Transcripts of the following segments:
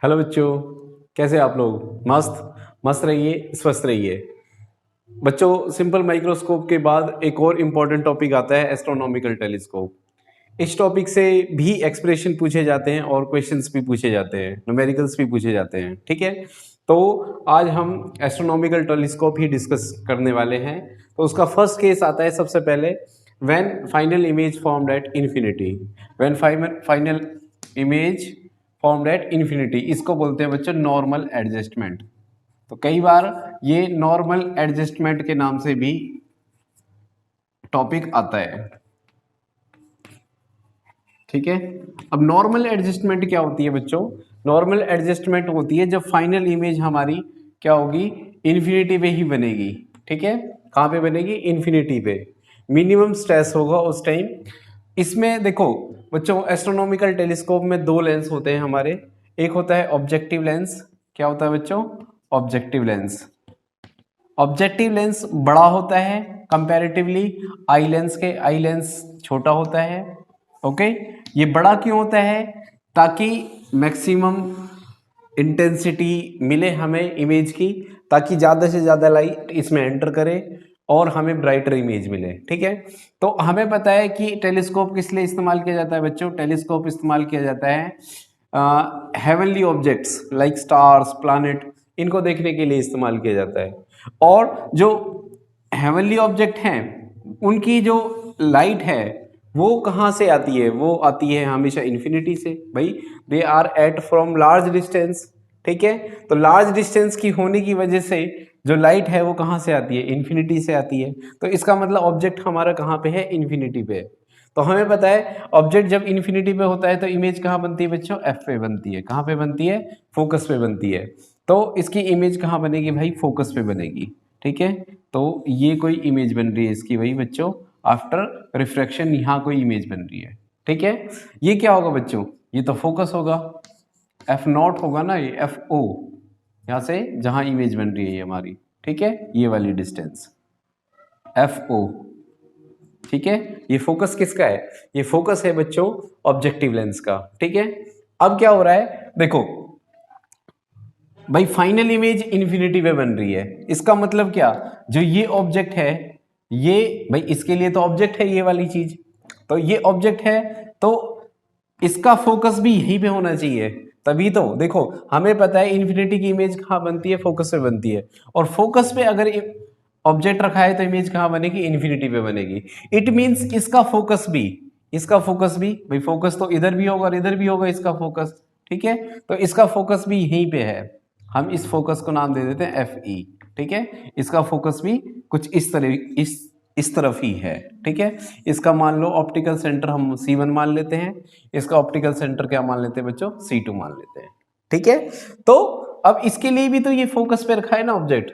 Hello बच्चों, कैसे आप लोग? मस्त मस्त रहिए, स्वस्थ रहिए। बच्चों, सिंपल माइक्रोस्कोप के बाद एक और इम्पॉर्टेंट टॉपिक आता है, एस्ट्रोनॉमिकल टेलीस्कोप। इस टॉपिक से भी एक्सप्रेशन पूछे जाते हैं और क्वेश्चंस भी पूछे जाते हैं, न्यूमेरिकल्स भी पूछे जाते हैं। ठीक है, तो आज हम एस्ट्रोनॉमिकल टेलीस्कोप ही डिस्कस करने वाले हैं। तो उसका फर्स्ट केस आता है सबसे पहले, when final image formed at infinity. When final image formed at infinity, इसको बोलते हैं बच्चों नॉर्मल एडजस्टमेंट। तो कई बार ये नॉर्मल एडजस्टमेंट के नाम से भी टॉपिक आता है। ठीक है, अब नॉर्मल एडजस्टमेंट क्या होती है बच्चों? नॉर्मल एडजस्टमेंट होती है जब फाइनल इमेज हमारी क्या होगी, इन्फिनिटी पे ही बनेगी। ठीक है, कहाँ पे बनेगी? इन्फिनिटी पे। मिनिमम स्ट्रेस होगा उस टाइम। इसमें देखो बच्चों, एस्ट्रोनॉमिकल टेलीस्कोप में दो लेंस होते हैं हमारे। एक होता है ऑब्जेक्टिव लेंस। क्या होता है बच्चों? Objective lens. ऑब्जेक्टिव लेंस बड़ा होता है कंपैरेटिवली आई लेंस के। आई लेंस छोटा होता है। ओके, ये बड़ा क्यों होता है? ताकि मैक्सिमम इंटेंसिटी मिले हमें इमेज की, ताकि ज़्यादा से ज़्यादा लाइट इसमें एंटर करे और हमें ब्राइटर इमेज मिले। ठीक है, तो हमें पता है कि टेलीस्कोप किस लिए इस्तेमाल किया जाता है बच्चों? टेलीस्कोप इस्तेमाल किया जाता है heavenly objects like stars, planet, इनको देखने के लिए इस्तेमाल किया जाता है। और जो हेवनली ऑब्जेक्ट हैं उनकी जो लाइट है वो कहाँ से आती है? वो आती है हमेशा इन्फिनिटी से। भाई, they are at from large distance. ठीक है, तो लार्ज डिस्टेंस की होने की वजह से जो लाइट है वो कहाँ से आती है? इन्फिनिटी से आती है। तो इसका मतलब ऑब्जेक्ट हमारा कहाँ पे है? इन्फिनिटी पे। तो हमें पता है ऑब्जेक्ट जब इन्फिनिटी पे होता है तो इमेज कहाँ बनती है बच्चों? एफ पे बनती है। कहाँ पे बनती है? फोकस पे बनती है। तो इसकी इमेज कहाँ बनेगी भाई? फोकस पे बनेगी। ठीक है, तो ये कोई इमेज बन रही है इसकी भाई बच्चों, आफ्टर रिफ्रैक्शन यहाँ कोई इमेज बन रही है। ठीक है, ये क्या होगा बच्चों? ये तो फोकस होगा, एफ नॉट होगा ना, ये एफ ओ, यहाँ से जहाँ इमेज बन रही है ये हमारी। ठीक है, ये वाली डिस्टेंस एफ ओ। ठीक है, ये फोकस किसका है? ये फोकस है बच्चों ऑब्जेक्टिव लेंस का। ठीक है, अब क्या हो रहा है देखो भाई, फाइनल इमेज इन्फिनिटी पे बन रही है। इसका मतलब क्या? जो ये ऑब्जेक्ट है, ये भाई इसके लिए तो ऑब्जेक्ट है ये वाली चीज, तो ये ऑब्जेक्ट है तो इसका फोकस भी यहीं पे होना चाहिए। तभी तो देखो, हमें पता है इन्फिनिटी की इमेज कहाँ बनती है? फोकस पे बनती है। और फोकस पे अगर ऑब्जेक्ट रखा है तो इमेज कहाँ बनेगी? इन्फिनिटी पे बनेगी। इट मीन्स इसका फोकस भी भाई, फोकस तो इधर भी होगा और इधर भी होगा इसका फोकस। ठीक है, तो इसका फोकस भी यहीं पे है। हम इस फोकस को नाम दे देते हैं एफ ई। ठीक है, इसका फोकस भी कुछ इस तरफ ही है। ठीक है, इसका मान लो ऑप्टिकल सेंटर हम C1 मान लेते हैं, इसका ऑप्टिकल सेंटर क्या मान लेते हैं बच्चों? C2 मान लेते हैं। ठीक है, तो अब इसके लिए भी तो ये फोकस पे रखा है ना ऑब्जेक्ट,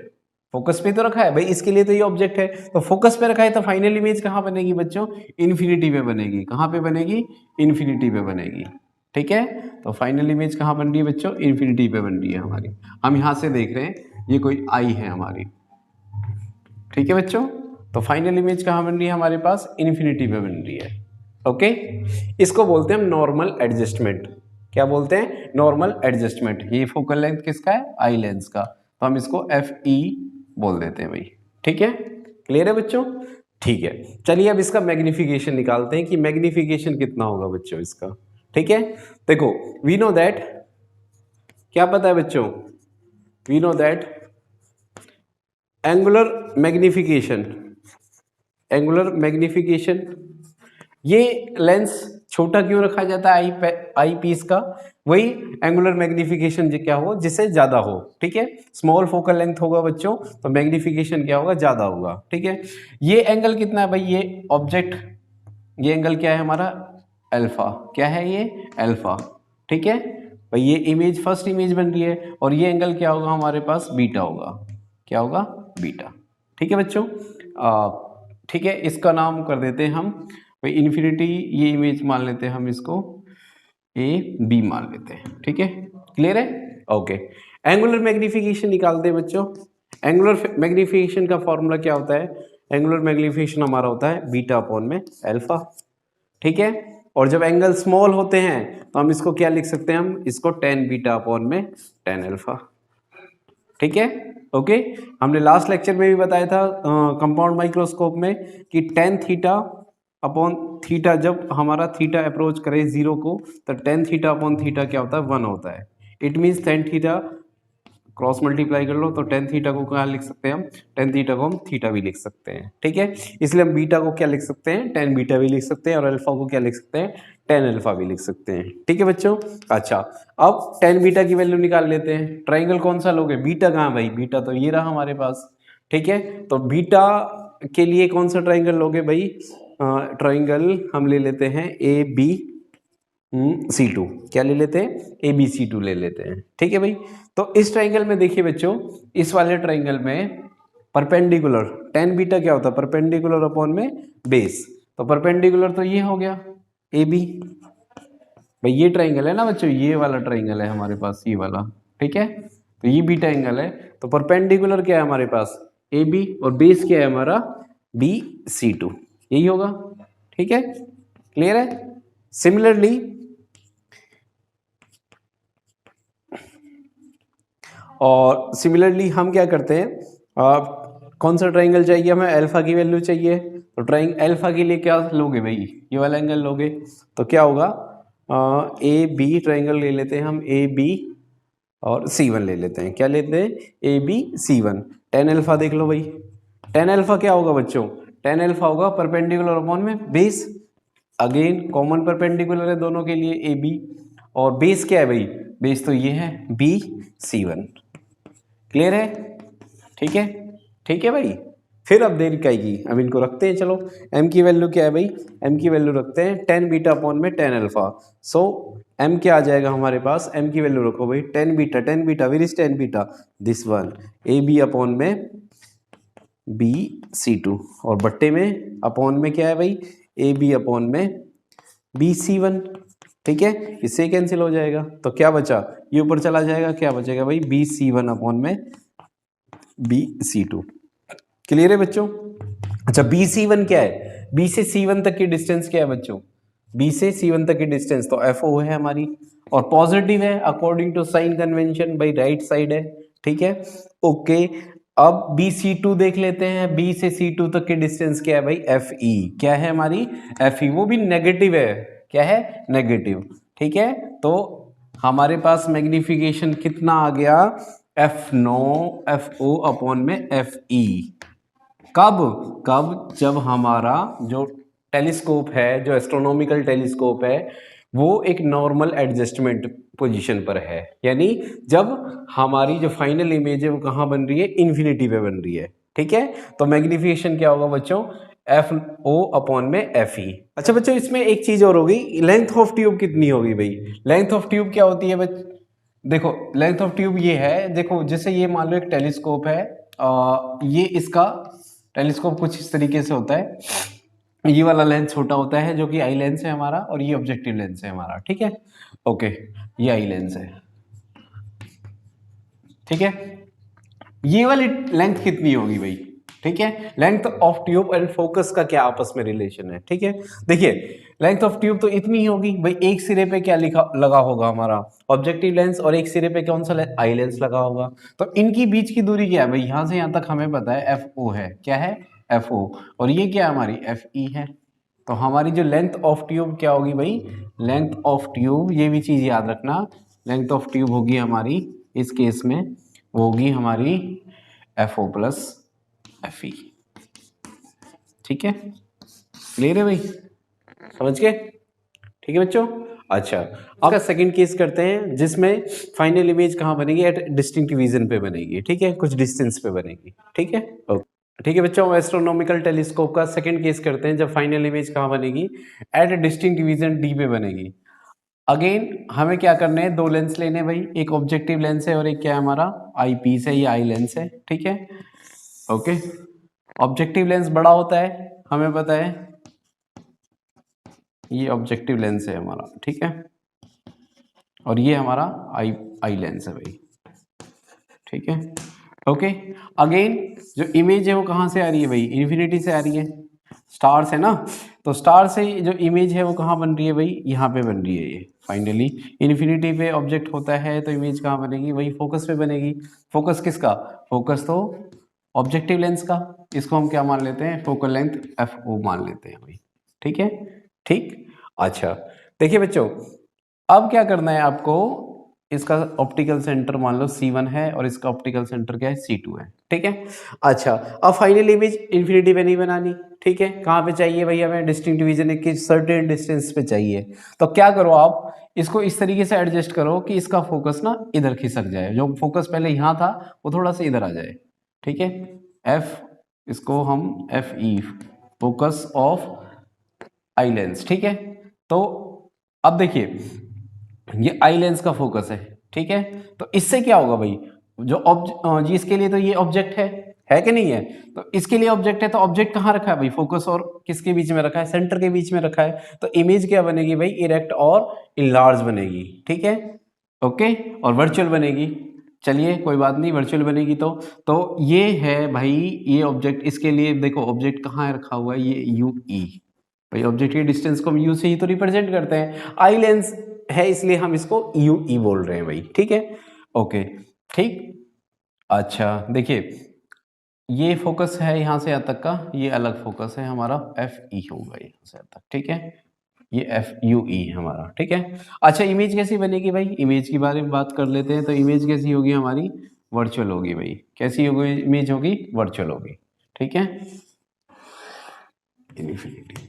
फोकस पे तो रखा है भाई, इसके लिए तो ये ऑब्जेक्ट है, तो फोकस पे रखा है, तो फाइनल इमेज कहाँ बनेगी बच्चों? इन्फिनिटी पे बनेगी। कहाँ पे बनेगी? इन्फिनिटी पे बनेगी। ठीक है, तो फाइनल इमेज कहाँ बन रही है बच्चों? इन्फिनिटी पे बन रही है हमारी। हम यहाँ से देख रहे हैं, ये कोई आई है हमारी। ठीक है बच्चों, तो फाइनल इमेज कहाँ बन रही है हमारे पास? इन्फिनिटी पे बन रही है। ओके, इसको बोलते हैं हम नॉर्मल एडजस्टमेंट। क्या बोलते हैं? Normal adjustment. ये फोकल लेंथ किसका है? आई लेंस का, तो हम इसको एफ ई बोल देते हैं भाई। ठीक है, क्लियर है बच्चों? ठीक है, चलिए अब इसका मैग्निफिकेशन निकालते हैं कि मैग्निफिकेशन कितना होगा बच्चों इसका। ठीक है, देखो, वी नो दैट, क्या पता है बच्चों? We know that angular magnification, angular magnification, ये लेंस छोटा क्यों रखा जाता है आई पीस का? वही एंगुलर मैग्निफिकेशन क्या हो, जिससे ज्यादा हो। ठीक है, स्मॉल फोकल लेंथ होगा बच्चों तो मैग्निफिकेशन क्या होगा? ज्यादा होगा। ठीक है, ये एंगल कितना है भाई? ये ऑब्जेक्ट, ये एंगल क्या है हमारा? अल्फा। क्या है ये? अल्फा। ठीक है भाई, ये इमेज फर्स्ट इमेज बन रही है और ये एंगल क्या होगा हमारे पास? बीटा होगा। क्या होगा? बीटा। ठीक है बच्चों, ठीक है, इसका नाम कर देते हैं हम भाई इन्फिनिटी। ये इमेज मान लेते हैं हम इसको ए बी मान लेते हैं। ठीक है, क्लियर है? ओके, एंगुलर मैग्निफिकेशन निकालते हैं बच्चों। एंगुलर मैग्निफिकेशन का फॉर्मूला क्या होता है? एंगुलर मैग्निफिकेशन हमारा होता है बीटा अपॉन में अल्फा। ठीक है, और जब एंगल स्मॉल होते हैं तो हम इसको क्या लिख सकते हैं, हम इसको tan बीटा अपॉन में tan अल्फा। ठीक है, ओके। हमने लास्ट लेक्चर में भी बताया था कंपाउंड माइक्रोस्कोप में कि tan थीटा अपॉन थीटा, जब हमारा थीटा अप्रोच करे जीरो को तो tan थीटा अपॉन थीटा क्या होता है, 1 होता है। It means tan theta cross multiply कर लो तो tan थीटा को क्या लिख सकते हैं हम, tan थीटा को हम थीटा भी लिख सकते हैं। ठीक है, इसलिए हम बीटा को क्या लिख सकते हैं, tan बीटा भी लिख सकते हैं, और अल्फा को क्या लिख सकते हैं, tan अल्फा भी लिख सकते हैं। ठीक है बच्चों, अच्छा अब tan बीटा की वैल्यू निकाल लेते हैं। ट्राइंगल कौन सा लोगे, बीटा कहाँ भाई, बीटा तो ये रहा हमारे पास। ठीक है, तो बीटा के लिए कौन सा ट्राइंगल लोगे भाई, ट्राइंगल हम ले लेते हैं ABC2, क्या ले लेते हैं, ABC2 ले लेते हैं। ठीक है भाई, तो इस ट्राइंगल में देखिए बच्चों, इस वाले ट्राइंगल में परपेंडिकुलर tan बीटा क्या होता है, परपेंडिकुलर अपॉन में बेस, तो परपेंडिकुलर तो ये हो गया AB भाई, ये ट्राइंगल है ना बच्चों, ये वाला ट्राइंगल है हमारे पास, ये वाला। ठीक है, तो ये बीटा एंगल है, तो परपेंडिकुलर क्या है हमारे पास, AB, और बेस क्या है हमारा BC2, यही होगा। ठीक है, क्लियर है। सिमिलरली और सिमिलरली हम क्या करते हैं, कौन सा ट्राइंगल चाहिए हमें, अल्फा की वैल्यू चाहिए, तो ट्राइंगल अल्फा के लिए क्या लोगे भाई, ये वाला एंगल लोगे, तो क्या होगा, AB ट्राइंगल ले लेते हैं हम, AB और C1 ले लेते हैं, क्या लेते हैं, AB C1। tan अल्फा देख लो भाई, tan अल्फा क्या होगा बच्चों, tan अल्फा होगा परपेंडिकुलर अपॉन में बेस, अगेन कॉमन परपेंडिकुलर है दोनों के लिए AB, और बेस क्या है भाई, बेस तो ये है BC1। क्लियर है, ठीक है, ठीक है भाई। फिर अब देर क्या आएगी, अब इनको रखते हैं, चलो m की वैल्यू क्या है भाई, m की वैल्यू रखते हैं tan बीटा अपॉन में tan अल्फा। सो m क्या आ जाएगा हमारे पास, m की वैल्यू रखो भाई, tan beta where is tan beta, this one, AB upon में BC2, और बट्टे में अपॉन में क्या है भाई, AB अपॉन में BC1। ठीक है, इससे कैंसिल हो जाएगा, तो क्या बचा, ये ऊपर चला जाएगा, क्या बचेगा भाई, BC1 अपॉन में BC2। क्लियर है बच्चों। अच्छा BC1 क्या है, B से C1 तक की डिस्टेंस क्या है बच्चों, B से C1 तक की डिस्टेंस तो FO है हमारी, और पॉजिटिव है अकॉर्डिंग टू साइन कन्वेंशन, भाई राइट साइड है। ठीक है, ओके। अब BC2 देख लेते हैं, B से C2 तक की डिस्टेंस क्या है भाई, FE, क्या है हमारी FE, वो भी नेगेटिव है, क्या है, नेगेटिव। ठीक है, तो हमारे पास मैग्निफिकेशन कितना आ गया, FO अपॉन में FE। कब कब, जब हमारा जो टेलीस्कोप है, जो एस्ट्रोनॉमिकल टेलीस्कोप है, वो एक नॉर्मल एडजस्टमेंट पोजीशन पर है, यानी जब हमारी जो फाइनल इमेज है वो कहाँ बन रही है, इन्फिनिटी पे बन रही है। ठीक है, तो मैग्निफिकेशन क्या होगा बच्चों, FO अपॉन में FE। अच्छा बच्चों, इसमें एक चीज और होगी, लेंथ ऑफ ट्यूब कितनी होगी भाई, लेंथ ऑफ ट्यूब क्या होती है देखो लेंथ ऑफ ट्यूब ये है, देखो जैसे ये मान लो एक टेलीस्कोप है, ये इसका टेलीस्कोप कुछ इस तरीके से होता है, ये वाला लेंस छोटा होता है जो कि आई लेंस है हमारा, और ये ऑब्जेक्टिव लेंस है हमारा। ठीक है, ओके, ये आई लेंस है। ठीक है, ये वाली लेंथ कितनी होगी भाई, ठीक है, length of tube and focus का क्या आपस में रिलेशन है। ठीक है, देखिए लेंथ ऑफ ट्यूब तो इतनी ही होगी भाई, एक सिरे पे क्या लगा होगा हमारा ऑब्जेक्टिव लेंस, और एक सिरे पे कौन सा आई लेंस लगा होगा, तो इनकी बीच की दूरी क्या है भाई, यहां से यहां तक हमें पता है FO है, क्या है FO, और ये क्या हमारी FE है। तो हमारी जो लेंथ ऑफ ट्यूब क्या होगी भाई, लेंथ ऑफ ट्यूब, ये भी चीज याद रखना, लेंथ ऑफ ट्यूब होगी हमारी इस केस में, वो होगी हमारी FO प्लस FE। ठीक है, क्लियर है भाई, समझ गए। ठीक है बच्चों, अच्छा अब सेकंड केस करते हैं, जिसमें फाइनल इमेज कहाँ बनेगी, एट डिस्टिंक्ट विजन पे बनेगी। ठीक है, कुछ डिस्टेंस पे बनेगी। ठीक है, ओके। ठीक है बच्चों, एस्ट्रोनॉमिकल टेलीस्कोप का सेकंड केस करते हैं, जब फाइनल इमेज कहाँ बनेगी, एट डिस्टिंक्ट विजन D पे बनेगी। अगेन हमें क्या करने हैं, दो लेंस लेने भाई, एक ऑब्जेक्टिव लेंस है और एक क्या है हमारा आई पीस है, ये आई लेंस है। ठीक है, ओके। ऑब्जेक्टिव लेंस बड़ा होता है, हमें पता है, ये ऑब्जेक्टिव लेंस है हमारा। ठीक है, और ये हमारा आई लेंस है भाई। ठीक है, ओके। अगेन जो इमेज है वो कहाँ से आ रही है भाई, इन्फिनिटी से आ रही है, स्टार्स है ना, तो स्टार से जो इमेज है वो कहाँ बन रही है भाई, यहाँ पे बन रही है ये। फाइनली इन्फिनिटी पे ऑब्जेक्ट होता है तो इमेज कहाँ बनेगी, वही फोकस पे बनेगी। फोकस किसका, फोकस तो ऑब्जेक्टिव लेंस का, इसको हम क्या मान लेते हैं, फोकल लेंथ एफ ओ मान लेते हैं भाई। ठीक है, ठीक। अच्छा देखिए बच्चों, अब क्या करना है आपको, इसका ऑप्टिकल सेंटर मान लो C1 है और इसका ऑप्टिकल सेंटर क्या है, C2 है। ठीक है, अच्छा अब फाइनल इमेज इन्फिनिटी पे नहीं बनानी, ठीक है, कहाँ पे चाहिए भैया, हमें डिस्टिंक्ट विजन एक सर्टेन डिस्टेंस पे चाहिए। तो क्या करो आप, इसको इस तरीके से एडजस्ट करो कि इसका फोकस ना इधर खिसक जाए, जो फोकस पहले यहाँ था वो थोड़ा सा इधर आ जाए। ठीक है, एफ, इसको हम F E, focus of eye lens. ठीक है, तो अब देखिए ये आई लेंस का फोकस है। ठीक है, तो इससे क्या होगा भाई, जो जी इसके लिए तो ये ऑब्जेक्ट है कि नहीं है, तो इसके लिए ऑब्जेक्ट है, तो ऑब्जेक्ट कहाँ रखा है भाई, फोकस और किसके बीच में रखा है, सेंटर के बीच में रखा है। तो इमेज क्या बनेगी भाई, इरेक्ट और इनलार्ज बनेगी। ठीक है, ओके, और वर्चुअल बनेगी। चलिए कोई बात नहीं, वर्चुअल बनेगी तो ये है भाई ये ऑब्जेक्ट, इसके लिए देखो ऑब्जेक्ट कहाँ रखा हुआ है, ये यू ई भाई, ऑब्जेक्ट की डिस्टेंस को हम यू से ही तो रिप्रेजेंट करते हैं, आई लेंस है इसलिए हम इसको यू ई बोल रहे हैं भाई। ठीक है, ओके, ठीक। अच्छा देखिए, ये फोकस है यहाँ से यहाँ तक का, ये अलग फोकस है हमारा, एफ ई होगा यहाँ से यहाँ तक। ठीक है, ये एफ यू ई हमारा। ठीक है, अच्छा इमेज कैसी बनेगी भाई, इमेज के बारे में बात कर लेते हैं। तो इमेज कैसी होगी हमारी, वर्चुअल होगी भाई। कैसी होगी इमेज, होगी वर्चुअल होगी। ठीक है, इन्फिनिटी,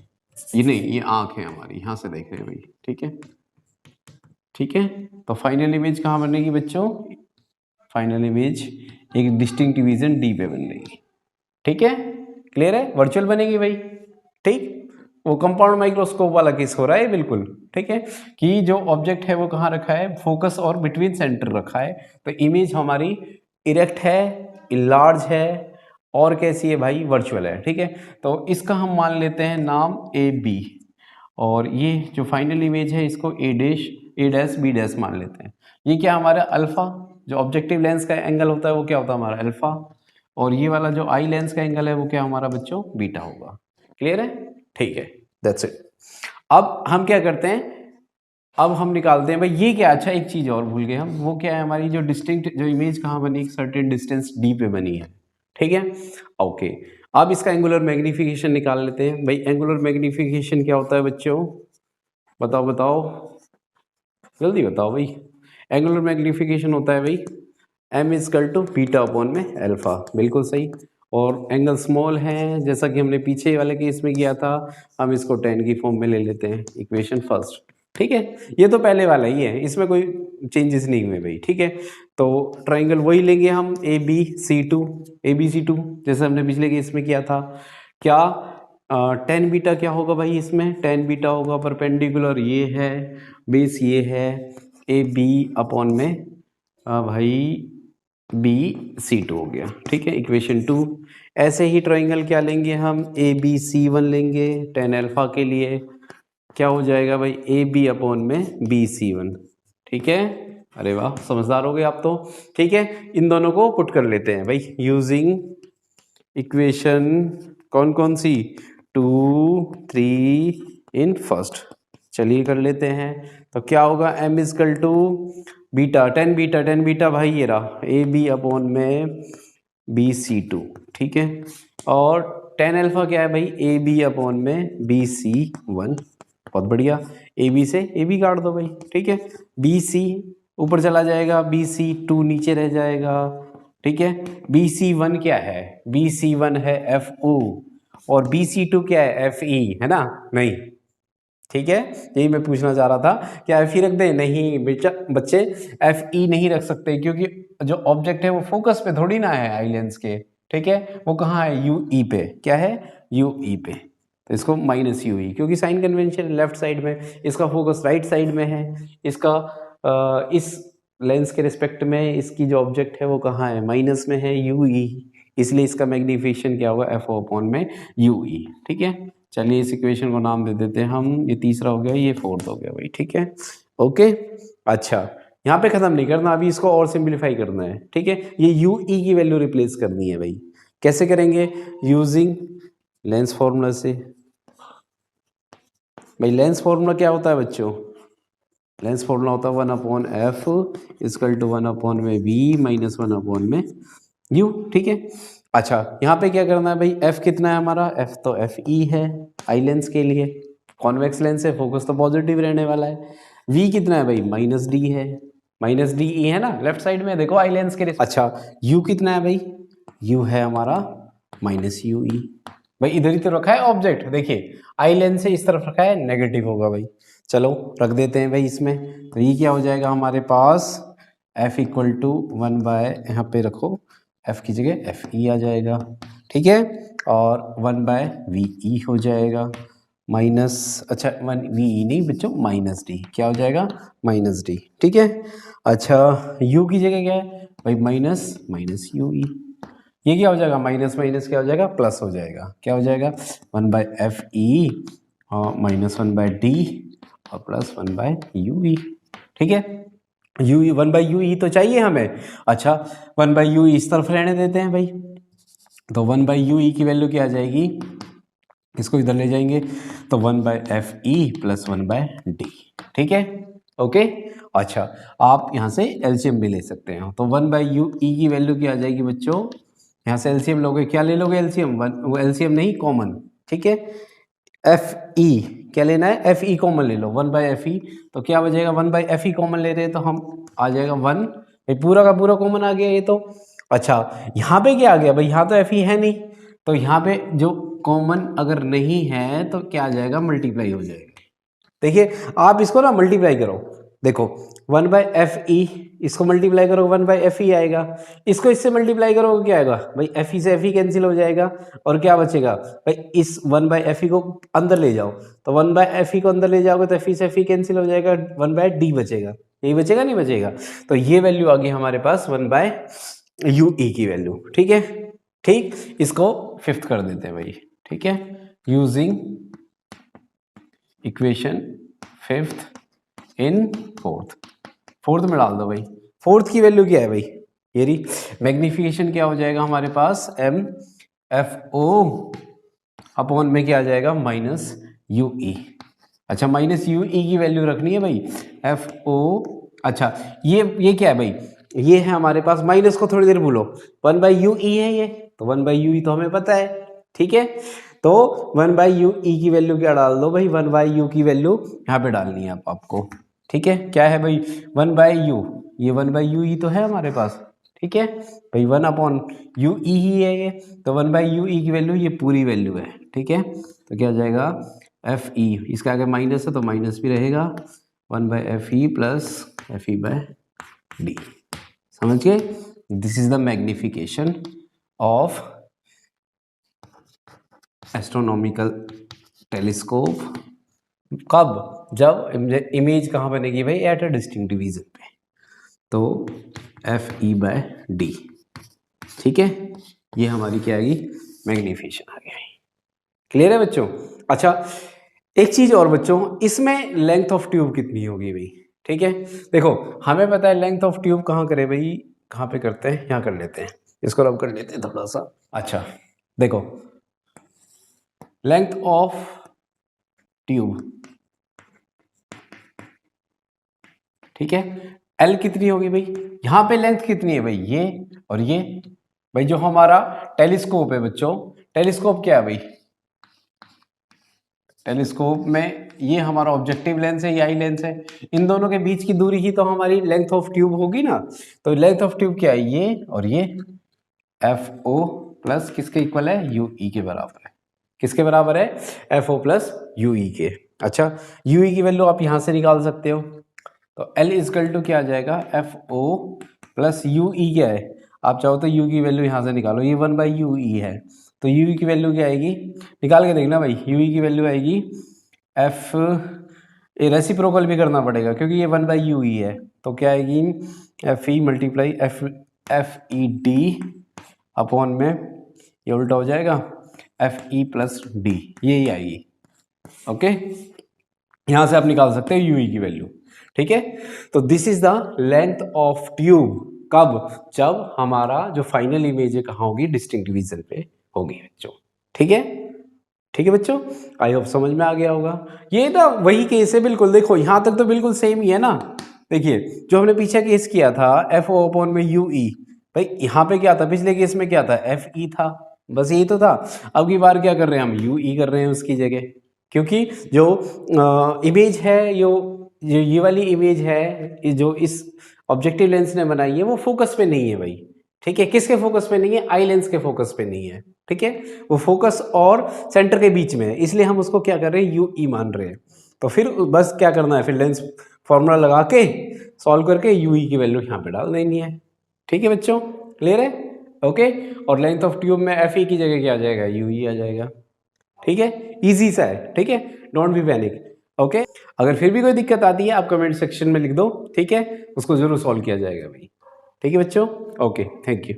ये नहीं, ये आंख है हमारी, यहाँ से देख रहे हैं भाई। ठीक है, ठीक है, तो फाइनल इमेज कहाँ बनेगी बच्चों, फाइनल इमेज एक डिस्टिंक्ट डिवीजन डी पे बनेगी। ठीक है, क्लियर है, वर्चुअल बनेगी भाई। ठीक, वो कंपाउंड माइक्रोस्कोप वाला केस हो रहा है बिल्कुल। ठीक है, कि जो ऑब्जेक्ट है वो कहाँ रखा है, फोकस और बिटवीन सेंटर रखा है, तो इमेज हमारी इरेक्ट है, इलार्ज है, और कैसी है भाई, वर्चुअल है। ठीक है, तो इसका हम मान लेते हैं नाम ए बी, और ये जो फाइनल इमेज है इसको ए डैश बी डैश मान लेते हैं। ये क्या हमारा अल्फा, जो ऑब्जेक्टिव लेंस का एंगल होता है वो क्या होता है हमारा अल्फा, और ये वाला जो आई लेंस का एंगल है वो क्या हमारा बच्चों, बीटा होगा। क्लियर है, ठीक है, दैट्स इट। अब हम क्या करते हैं, अब हम निकालते हैं भाई ये क्या, अच्छा एक चीज और भूल गए हम, वो क्या है हमारी जो डिस्टिंक्ट जो इमेज कहाँ बनी, एक सर्टेन डिस्टेंस डी पे बनी है। ठीक है, ओके। अब इसका एंगुलर मैग्नीफिकेशन निकाल लेते हैं भाई। एंगुलर मैग्नीफिकेशन क्या होता है बच्चों, बताओ बताओ, जल्दी बताओ भाई। एंगुलर मैग्नीफिकेशन होता है भाई M is equal to beta upon में अल्फा, बिल्कुल सही। और एंगल स्मॉल है, जैसा कि हमने पीछे वाले केस में किया था, हम इसको 10 की फॉर्म में ले लेते हैं, इक्वेशन फर्स्ट। ठीक है, ये तो पहले वाला ही है, इसमें कोई चेंजेस नहीं हुए भाई। ठीक है, तो ट्राइंगल वही लेंगे हम, ए बी सी टू, जैसे हमने पिछले केस में किया था। क्या टेन बीटा क्या होगा भाई, इसमें टेन बीटा होगा परपेंडिकुलर, ये है बेस, ये है ए बी अपॉन में भाई बी सी टू हो गया। ठीक है, इक्वेशन 2। ऐसे ही ट्राइंगल क्या लेंगे हम, ए बी सी वन लेंगे टेन अल्फा के लिए, क्या हो जाएगा भाई, ए बी अपॉन में बी सी वन। ठीक है, अरे वाह समझदार हो गए आप तो। ठीक है, इन दोनों को पुट कर लेते हैं भाई, यूजिंग इक्वेशन कौन कौन सी, 2 3 इन फर्स्ट। चलिए कर लेते हैं, तो क्या होगा, M is equal to beta, tan beta भाई ये रहा, ए बी अपॉन में बी सी टू। ठीक है, और टेन अल्फा क्या है भाई, ए बी अपॉन में बी सी वन। बहुत बढ़िया, ए बी से ए बी काट दो भाई। ठीक है, बी सी ऊपर चला जाएगा, बी सी टू नीचे रह जाएगा। ठीक है, बी सी वन क्या है, बी सी वन है एफ ओ, और बी सी टू क्या है, एफ ई, है ना, नहीं। ठीक है, यही मैं पूछना चाह रहा था, क्या एफ ई रख दें, नहीं बेटा बच्चे, एफ ई नहीं रख सकते, क्योंकि जो ऑब्जेक्ट है वो फोकस पे थोड़ी ना है आई लेंस के। ठीक है, वो कहाँ है, यू ई पे, क्या है, यू ई पे, तो इसको माइनस यू ई, क्योंकि साइन कन्वेंशन लेफ्ट साइड में, इसका फोकस राइट साइड में है, इसका इस लेंस के रिस्पेक्ट में इसकी जो ऑब्जेक्ट है वो कहाँ है, माइनस में है, यू ई, इसलिए इसका मैग्नीफिकेशन क्या होगा, एफ ओ अपॉन में यू ई। ठीक है, चलिए इस इक्वेशन को नाम दे देते हैं हम, ये तीसरा हो गया, ये फोर्थ हो गया भाई। ठीक है, ओके। अच्छा यहाँ पे खत्म नहीं करना, अभी इसको और सिंप्लीफाई करना है। ठीक है, ये यू ई की वैल्यू रिप्लेस करनी है भाई। कैसे करेंगे, यूजिंग लेंस फॉर्मूला से, भाई लेंस फॉर्मूला क्या होता है बच्चों? लेंस फॉर्मूला होता है 1/f equal to 1/v minus 1/में u, ठीक है। अच्छा यहाँ पे क्या करना है भाई, f कितना है हमारा, f तो fe है आई लेंस के लिए, कॉन्वेक्स लेंस है, फोकस तो पॉजिटिव रहने वाला है। v कितना है भाई, -d है, -de है ना लेफ्ट साइड में, देखो आई लेंस के लिए। अच्छा u कितना है भाई, u है हमारा -ue, भाई इधर ही तो रखा है ऑब्जेक्ट, देखिए आई लेंस से इस तरफ रखा है, नेगेटिव होगा भाई। चलो रख देते हैं भाई इसमें, तो ये क्या हो जाएगा हमारे पास, f इक्वल टू 1/, यहाँ पे रखो f की जगह fe आ जाएगा, ठीक है, और 1/ve हो जाएगा माइनस, अच्छा 1ve नहीं बच्चों, -d, क्या हो जाएगा -d, ठीक है। अच्छा u की जगह क्या है भाई, -ue, ये क्या हो जाएगा, माइनस माइनस क्या हो जाएगा, प्लस हो जाएगा, क्या हो जाएगा 1/fe और -1/d और प्लस 1/ue, ठीक है। u 1/ue तो चाहिए हमें, अच्छा 1/ue इस तरफ रहने देते हैं भाई, तो 1/ue की वैल्यू क्या आ जाएगी, इसको इधर ले जाएंगे तो 1/fe प्लस 1/d, ठीक है, ओके। अच्छा आप यहाँ से एलसीएम भी ले सकते हैं, तो 1/ue की वैल्यू क्या आ जाएगी बच्चों, यहाँ से एलसीएम लोगे, क्या ले लोगे एलसीएम, वो एलसीएम नहीं कॉमन, ठीक है। एफ ई क्या लेना है, एफ ई कॉमन ले लो, 1/fe, तो क्या बचेगा 1/fe कॉमन ले रहे हैं तो हम आ जाएगा 1, भाई पूरा का पूरा कॉमन आ गया ये तो। अच्छा यहाँ पे क्या आ गया भाई, यहाँ तो एफ ई है नहीं, तो यहाँ पे जो कॉमन अगर नहीं है तो क्या आ जाएगा, मल्टीप्लाई हो जाएगा। देखिए आप इसको ना मल्टीप्लाई करो, देखो 1/fe, इसको मल्टीप्लाई करो 1/fe आएगा, इसको इससे मल्टीप्लाई करोगे क्या आएगा भाई, fe से fe कैंसिल हो जाएगा, और क्या बचेगा भाई, इस 1/fe को अंदर ले जाओ, तो 1/fe को अंदर ले जाओगे तो fe से fe कैंसिल हो जाएगा, 1/d बचेगा, यही बचेगा नहीं बचेगा, तो ये वैल्यू आ गई हमारे पास 1/ue की वैल्यू, ठीक है। ठीक, इसको फिफ्थ कर देते हैं भाई, ठीक है, using equation fifth in fourth, fourth में डाल दो भाई, फोर्थ की वैल्यू क्या है भाई, ये रही, मैग्निफिकेशन क्या हो जाएगा हमारे पास, MFO अपॉन में क्या आ जाएगा, -UE। अच्छा -UE की वैल्यू रखनी है भाई, FO, अच्छा ये क्या है भाई, ये है हमारे पास, माइनस को थोड़ी देर भूलो, 1/UE है ये, तो 1/UE तो हमें पता है, ठीक है, तो 1/UE की वैल्यू क्या डाल दो भाई, 1/U की वैल्यू यहाँ पे डालनी है आपको, ठीक है, क्या है भाई 1/U, ये 1/UE तो है हमारे पास, ठीक है भाई, 1/UE ही है ये, तो 1/UE की वैल्यू ये पूरी वैल्यू है, ठीक है, तो क्या आ जाएगा FE, इसके आगे माइनस है तो माइनस भी रहेगा, 1/FE प्लस FE/D, समझ गए, this is the magnification of astronomical telescope, कब, जब इमेज कहाँ बनेगी भाई, एट अ डिस्टिंक्ट रीजन पे, तो FE/D, ठीक है, ये हमारी क्या आएगी, मैग्निफिकेशन आ गया, क्लियर है बच्चों। अच्छा एक चीज और बच्चों, इसमें लेंथ ऑफ ट्यूब कितनी होगी भाई, ठीक है, देखो हमें पता है लेंथ ऑफ ट्यूब कहाँ करें भाई, कहाँ पे करते हैं, यहाँ कर लेते हैं, इसको रब कर लेते हैं थोड़ा सा। अच्छा देखो लेंथ ऑफ ट्यूब, ठीक है, L कितनी होगी भाई, यहाँ पे लेंथ कितनी है भाई, ये और ये, भाई जो हमारा टेलीस्कोप है बच्चों, टेलीस्कोप क्या है भाई, टेलीस्कोप में ये हमारा ऑब्जेक्टिव लेंस है, ये आई लेंस है, इन दोनों के बीच की दूरी ही तो हमारी लेंथ ऑफ ट्यूब होगी ना, तो लेंथ ऑफ ट्यूब क्या है, ये और ये, FO प्लस किसके इक्वल है, UE के बराबर है, किसके बराबर है, FO प्लस UE के। अच्छा UE की वैल्यू आप यहां से निकाल सकते हो, तो L इजकल टू क्या आ जाएगा, FO प्लस UE क्या है, आप चाहो तो U की वैल्यू यहां से निकालो, ये 1/UE है, तो UE की वैल्यू क्या आएगी, निकाल के देखना भाई, UE की वैल्यू आएगी F, ये रेसिप्रोकल भी करना पड़ेगा क्योंकि ये 1/UE है, तो क्या आएगी FE मल्टीप्लाई FED अपॉन में, ये उल्टा हो जाएगा FE प्लस D, यही आएगी, ओके, यहां से आप निकाल सकते हो UE की वैल्यू, ठीक है। तो this is the length of tube, कब, जब हमारा जो फाइनल इमेज है कहाँ होगी, डिस्टिंक्ट रीजन पे होगी बच्चों, ठीक है। ठीक है बच्चों, आई होप समझ में आ गया होगा। ये ना वही केस है बिल्कुल, देखो यहाँ तक तो बिल्कुल सेम ही है ना। देखिए जो हमने पीछे केस किया था एफ ओ अपॉन में यू ई, भाई यहाँ पे क्या था, पिछले केस में क्या था, एफ ई था, बस यही तो था। अब की बार क्या कर रहे हैं हम, यू ई कर रहे हैं उसकी जगह, क्योंकि जो इमेज है ये वाली इमेज है जो इस ऑब्जेक्टिव लेंस ने बनाई है वो फोकस पे नहीं है भाई, ठीक है। किसके फोकस पे नहीं है, आई लेंस के फोकस पे नहीं है, ठीक है। वो फोकस और सेंटर के बीच में है, इसलिए हम उसको क्या कर रहे हैं, यू ई मान रहे हैं। तो फिर बस क्या करना है, फिर लेंस फॉर्मूला लगा के सॉल्व करके यू ई की वैल्यू यहाँ पे डाल देनी है। ठीक है बच्चों, क्लियर है, ओके। और लेंथ ऑफ ट्यूब में एफ ई की जगह क्या आ जाएगा, यू ई आ जाएगा। ठीक है, इजी सा है, ठीक है, डोंट बी पैनिक, ओके। अगर फिर भी कोई दिक्कत आती है आप कमेंट सेक्शन में लिख दो, ठीक है, उसको जरूर सॉल्व किया जाएगा भाई। ठीक है बच्चों, ओके, थैंक यू।